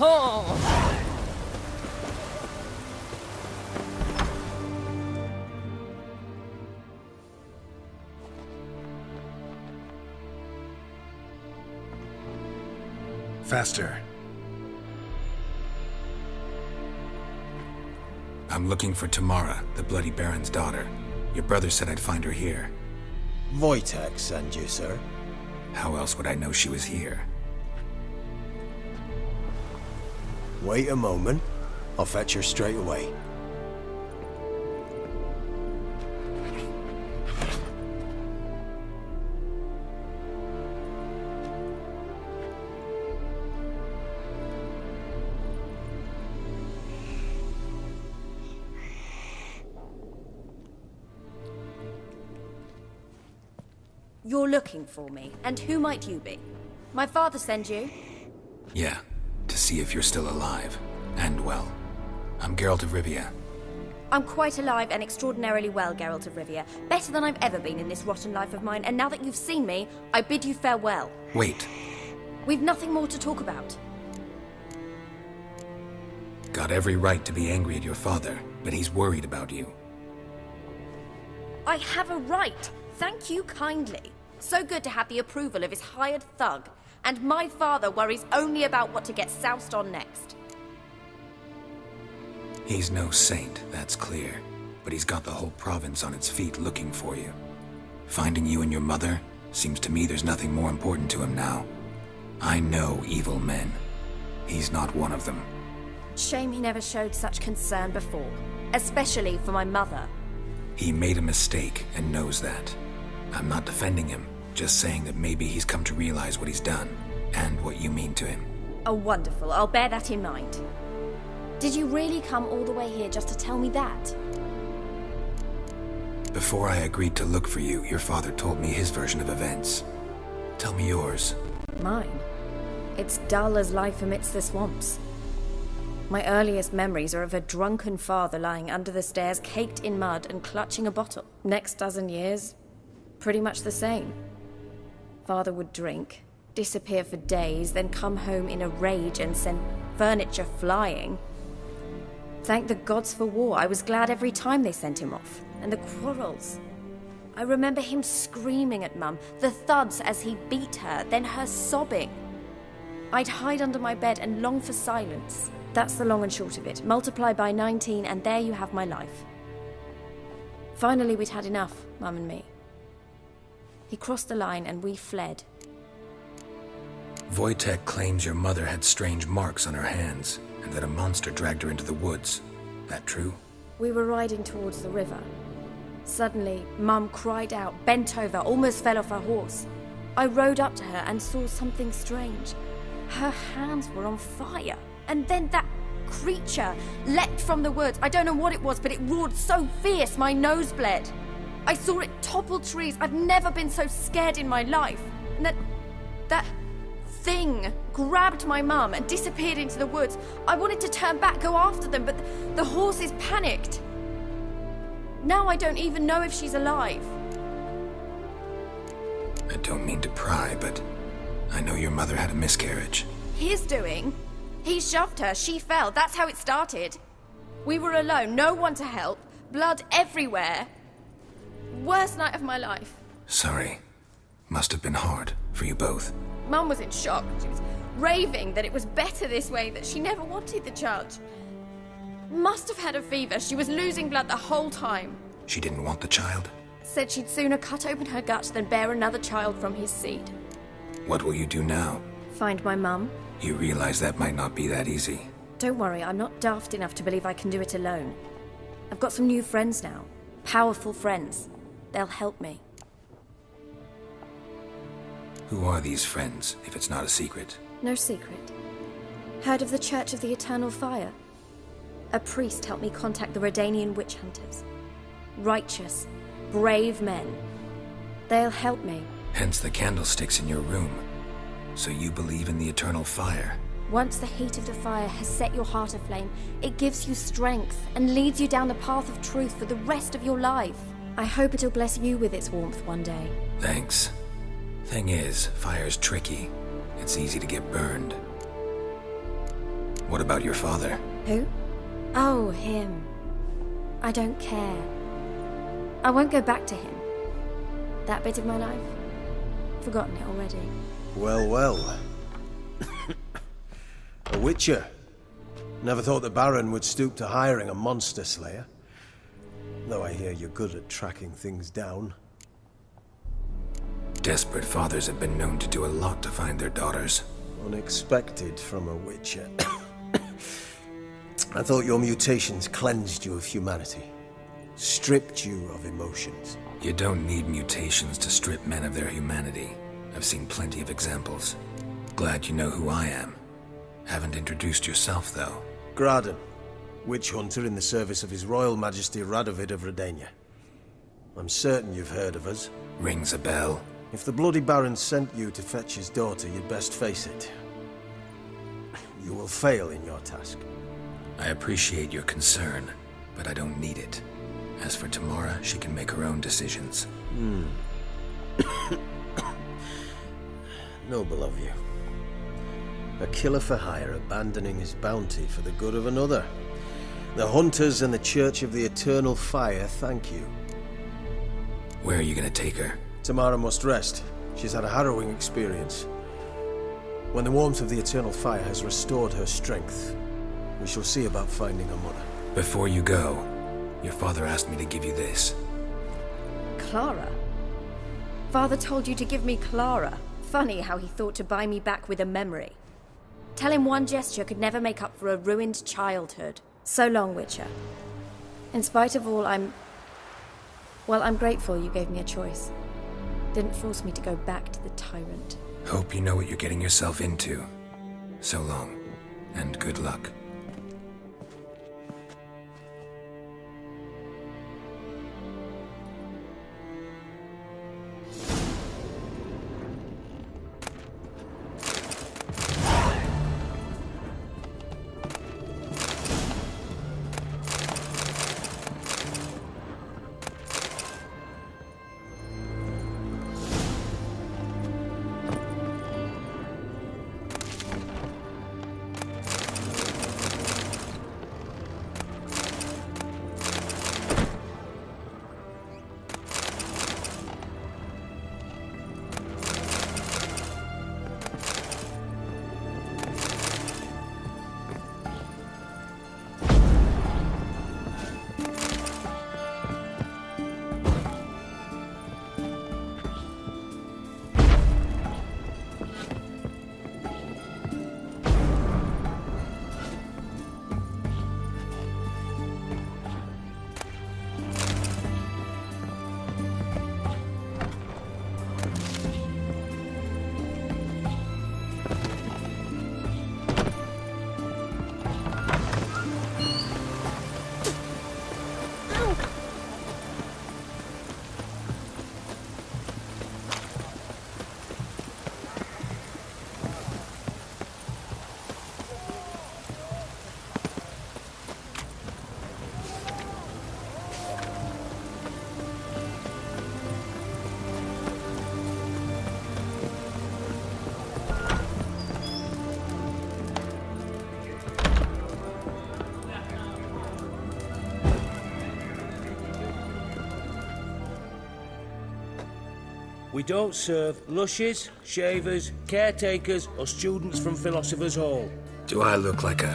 Oh. Faster. I'm looking for Tamara, the Bloody Baron's daughter. Your brother said I'd find her here. Wojtek sent you, sir. How else would I know she was here? Wait a moment. I'll fetch her straight away. You're looking for me, and who might you be? My father sent you? Yeah, to see if you're still alive. And well. I'm Geralt of Rivia. I'm quite alive and extraordinarily well, Geralt of Rivia. Better than I've ever been in this rotten life of mine, and now that you've seen me, I bid you farewell. Wait. We've nothing more to talk about. Got every right to be angry at your father, but he's worried about you. I have a right. Thank you kindly. So good to have the approval of his hired thug. And my father worries only about what to get soused on next. He's no saint, that's clear. But he's got the whole province on its feet looking for you. Finding you and your mother, seems to me there's nothing more important to him now. I know evil men. He's not one of them. Shame he never showed such concern before. Especially for my mother. He made a mistake and knows that. I'm not defending him, just saying that maybe he's come to realize what he's done, and what you mean to him. Oh, wonderful. I'll bear that in mind. Did you really come all the way here just to tell me that? Before I agreed to look for you, your father told me his version of events. Tell me yours. Mine? It's dull as life amidst the swamps. My earliest memories are of a drunken father lying under the stairs, caked in mud and clutching a bottle. Next dozen years, pretty much the same. Father would drink, disappear for days, then come home in a rage and send furniture flying. Thank the gods for war. I was glad every time they sent him off. And the quarrels. I remember him screaming at Mum, the thuds as he beat her, then her sobbing. I'd hide under my bed and long for silence. That's the long and short of it. Multiply by 19 and there you have my life. Finally we'd had enough, Mum and me. He crossed the line and we fled. Wojtek claims your mother had strange marks on her hands, and that a monster dragged her into the woods. That true? We were riding towards the river. Suddenly, Mum cried out, bent over, almost fell off her horse. I rode up to her and saw something strange. Her hands were on fire. And then that creature leapt from the woods. I don't know what it was, but it roared so fierce my nose bled. I saw it topple trees. I've never been so scared in my life. And that thing grabbed my mum and disappeared into the woods. I wanted to turn back, go after them, but the horses panicked. Now I don't even know if she's alive. I don't mean to pry, but I know your mother had a miscarriage. His doing? He shoved her, she fell, that's how it started. We were alone, no one to help, blood everywhere. Worst night of my life. Sorry. Must have been hard for you both. Mum was in shock. She was raving that it was better this way, that she never wanted the child. Must have had a fever. She was losing blood the whole time. She didn't want the child? Said she'd sooner cut open her gut than bear another child from his seed. What will you do now? Find my mum. You realize that might not be that easy. Don't worry, I'm not daft enough to believe I can do it alone. I've got some new friends now. Powerful friends. They'll help me. Who are these friends, if it's not a secret? No secret. Heard of the Church of the Eternal Fire? A priest helped me contact the Redanian witch hunters. Righteous, brave men. They'll help me. Hence the candlesticks in your room. So you believe in the eternal fire? Once the heat of the fire has set your heart aflame, it gives you strength and leads you down the path of truth for the rest of your life. I hope it'll bless you with its warmth one day. Thanks. Thing is, fire's tricky. It's easy to get burned. What about your father? Who? Oh, him. I don't care. I won't go back to him. That bit of my life? Forgotten it already. Well, well. A witcher. Never thought the Baron would stoop to hiring a monster slayer. Though I hear you're good at tracking things down. Desperate fathers have been known to do a lot to find their daughters. Unexpected from a witcher. I thought your mutations cleansed you of humanity. Stripped you of emotions. You don't need mutations to strip men of their humanity. I've seen plenty of examples. Glad you know who I am. Haven't introduced yourself, though. Graden, witch hunter in the service of His Royal Majesty Radovid of Redania. I'm certain you've heard of us. Rings a bell. If the Bloody Baron sent you to fetch his daughter, you'd best face it. You will fail in your task. I appreciate your concern, but I don't need it. As for Tamara, she can make her own decisions. Noble of you. A killer for hire abandoning his bounty for the good of another. The Hunters and the Church of the Eternal Fire thank you. Where are you gonna take her? Tamara must rest. She's had a harrowing experience. When the warmth of the Eternal Fire has restored her strength, we shall see about finding her mother. Before you go, your father asked me to give you this. Clara? Father told you to give me Clara. Funny how he thought to buy me back with a memory. Tell him one gesture could never make up for a ruined childhood. So long, Witcher. In spite of all, I'm grateful you gave me a choice. Didn't force me to go back to the tyrant. Hope you know what you're getting yourself into. So long, and good luck. We don't serve lushes, shavers, caretakers, or students from Philosopher's Hall. Do I look like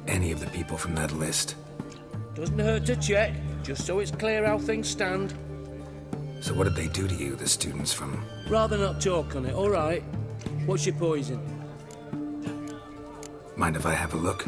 any of the people from that list? Doesn't hurt to check, just so it's clear how things stand. So what did they do to you, the students from... Rather not talk on it, all right? What's your poison? Mind if I have a look?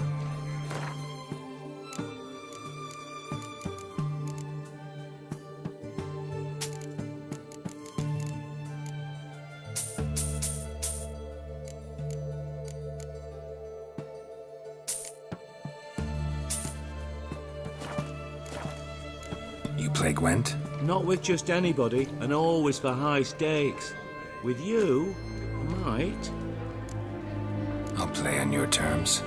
You play Gwent? Not with just anybody, and always for high stakes. With you, I might. I'll play on your terms.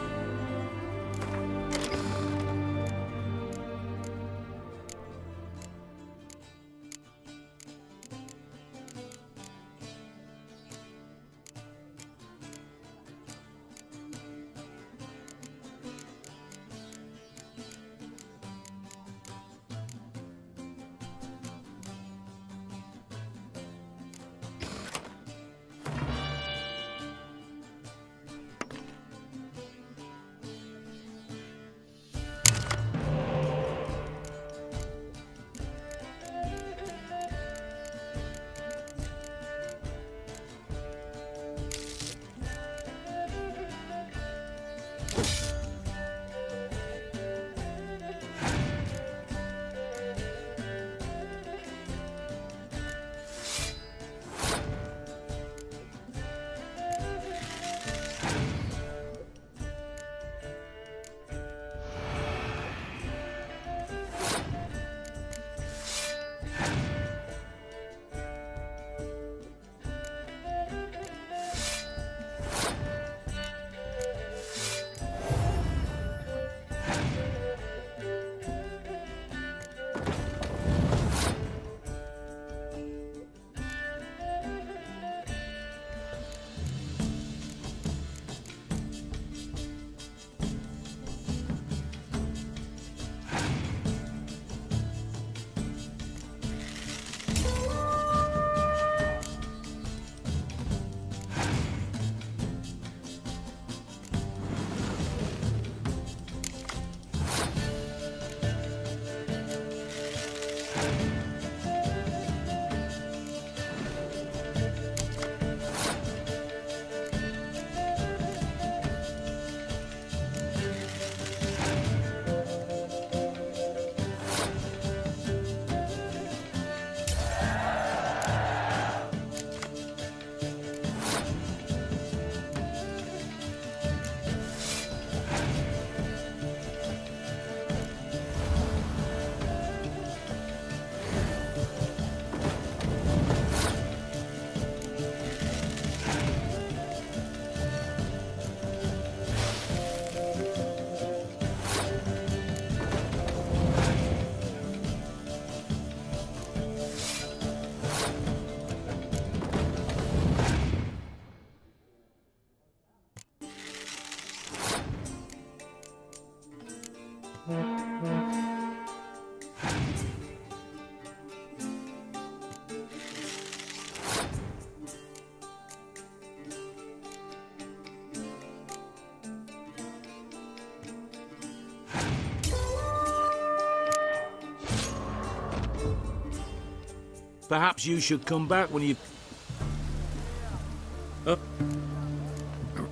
Perhaps you should come back when you...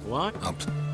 What? I'll